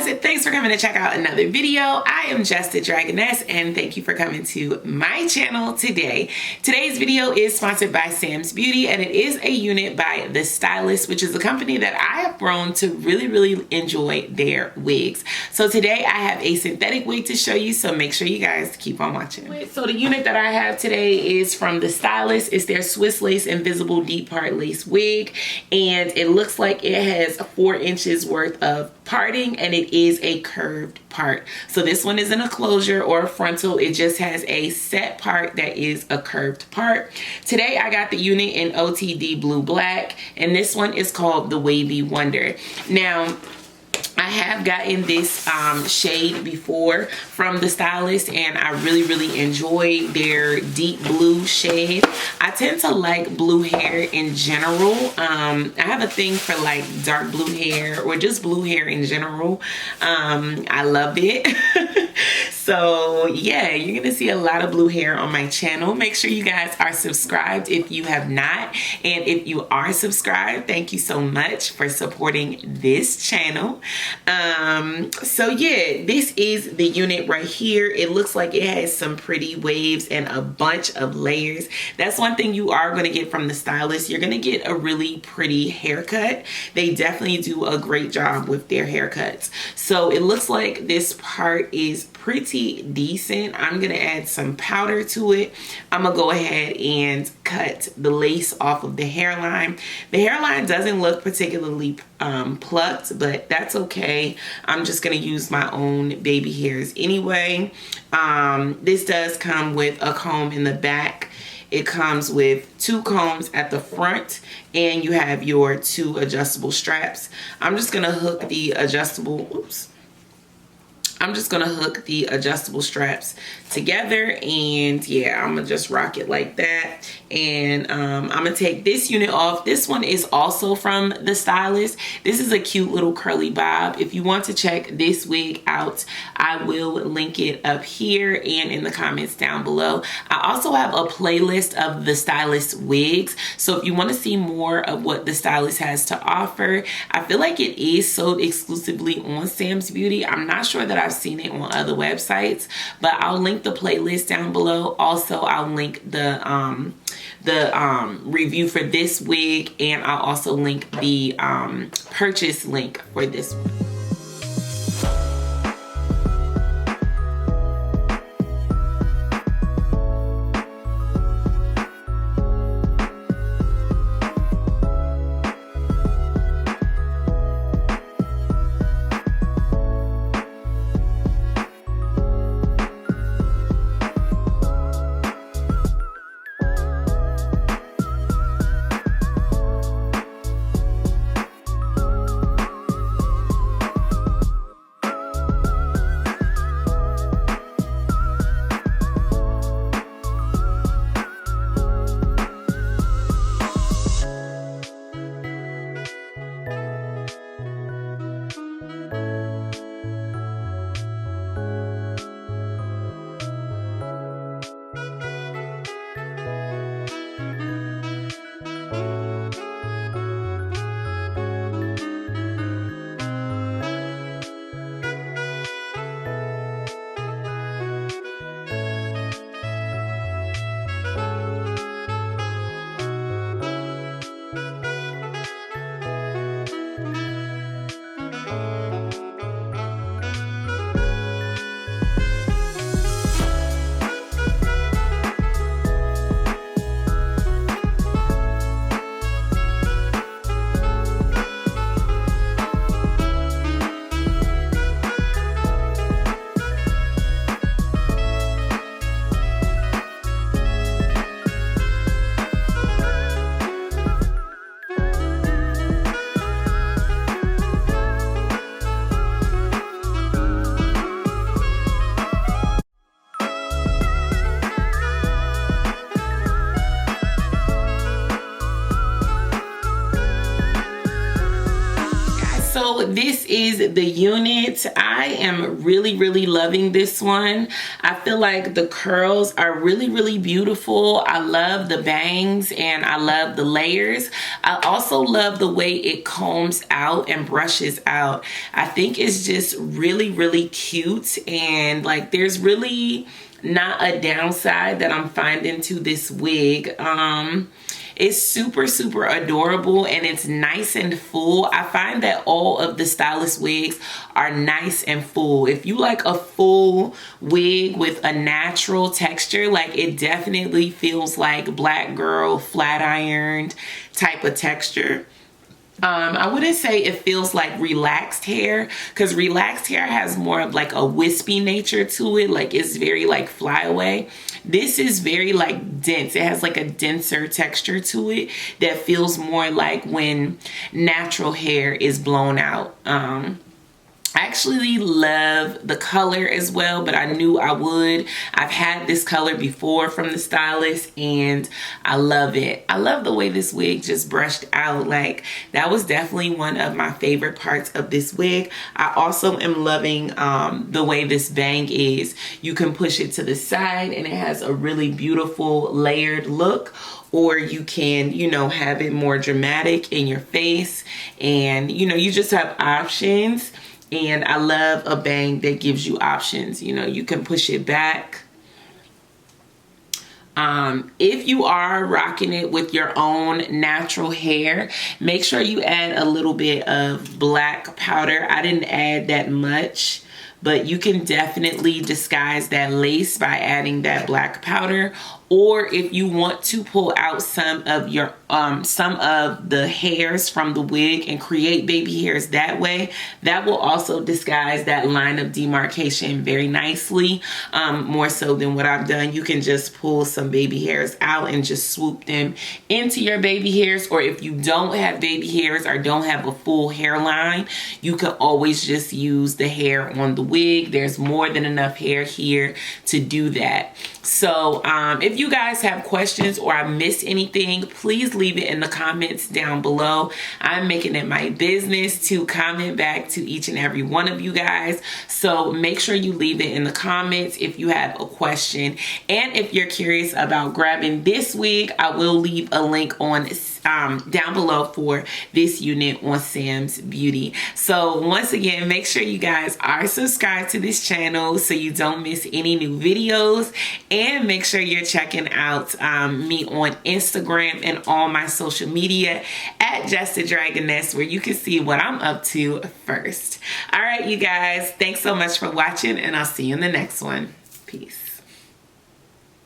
and thanks for coming to check out another video. I am Jess the DRAGONESS, and thank you for coming to my channel today. Today's video is sponsored by SAMSBEAUTY, and it is a unit by the Stylist, which is a company that I have grown to really enjoy their wigs. So today I have a synthetic wig to show you, so make sure you guys keep on watching. So the unit that I have today is from the Stylist. It's their Swiss Lace Invisible Deep Part Lace wig, and it looks like it has 4 inches worth of parting, and it is a curved part. So this one isn't a closure or a frontal, it just has a set part that is a curved part. Today I got the unit in OTD Blue Black, and this one is called the Wavy Wonder. Now I have gotten this shade before from the Stylist, and I really enjoy their deep blue shade. I tend to like blue hair in general. I have a thing for like dark blue hair or just blue hair in general. I love it. So yeah, you're gonna see a lot of blue hair on my channel. Make sure you guys are subscribed if you have not, and if you are subscribed, thank you so much for supporting this channel. So yeah, this is the unit right here. It looks like it has some pretty waves and a bunch of layers. That's one thing you are going to get from the Stylist. You're going to get a really pretty haircut. They definitely do a great job with their haircuts. So it looks like this part is pretty decent. I'm going to add some powder to it. I'm going to go ahead and cut the lace off of the hairline. The hairline doesn't look particularly plucked, but that's okay. I'm just going to use my own baby hairs anyway. This does come with a comb in the back. It comes with 2 combs at the front, and you have your 2 adjustable straps. I'm just going to hook the adjustable, I'm just gonna hook the adjustable straps together, and yeah, I'm gonna just rock it like that. And I'm gonna take this unit off. This one is also from the Stylist. This is a cute little curly bob. If you want to check this wig out, I will link it up here and in the comments down below. I also have a playlist of the Stylist wigs, so if you want to see more of what the Stylist has to offer, I feel like it is sold exclusively on SAMSBEAUTY. I'm not sure that I've seen it on other websites, but I'll link the playlist down below. Also, I'll link the review for this wig, and I'll also link the purchase link for this one. so this is the unit. I am really loving this one. I feel like the curls are really beautiful. I love the bangs and I love the layers. I also love the way it combs out and brushes out. I think it's just really cute, and like there's really not a downside that I'm finding to this wig. It's super adorable, and it's nice and full. I find that all of the Stylist wigs are nice and full. If you like a full wig with a natural texture, like it definitely feels like black girl flat ironed type of texture. I wouldn't say it feels like relaxed hair, because relaxed hair has more of like a wispy nature to it. Like it's very like flyaway. This is very like dense. It has like a denser texture to it that feels more like when natural hair is blown out. I actually love the color as well, but I knew I would. I've had this color before from the Stylist and I love it. I love the way this wig just brushed out. Like that was definitely one of my favorite parts of this wig. I also am loving the way this bang is. You can push it to the side and it has a really beautiful layered look, or you can, you know, have it more dramatic in your face, and you know, you just have options. And I love a bang that gives you options. You know, you can push it back. If you are rocking it with your own natural hair, make sure you add a little bit of black powder. I didn't add that much, but you can definitely disguise that lace by adding that black powder. Or if you want to pull out some of your some of the hairs from the wig and create baby hairs that way, that will also disguise that line of demarcation very nicely, more so than what I've done. You can just pull some baby hairs out and just swoop them into your baby hairs. Or if you don't have baby hairs or don't have a full hairline, you can always just use the hair on the wig. There's more than enough hair here to do that. So if you guys have questions or I missed anything, please leave it in the comments down below. I'm making it my business to comment back to each and every one of you guys. So make sure you leave it in the comments if you have a question. And if you're curious about grabbing this wig, I will leave a link on down below for this unit on Sam's Beauty. So once again, make sure you guys are subscribed to this channel so you don't miss any new videos, and make sure you're checking out me on Instagram and all my social media at Jess the Dragoness, where you can see what I'm up to first. All right, you guys, thanks so much for watching, and I'll see you in the next one. Peace.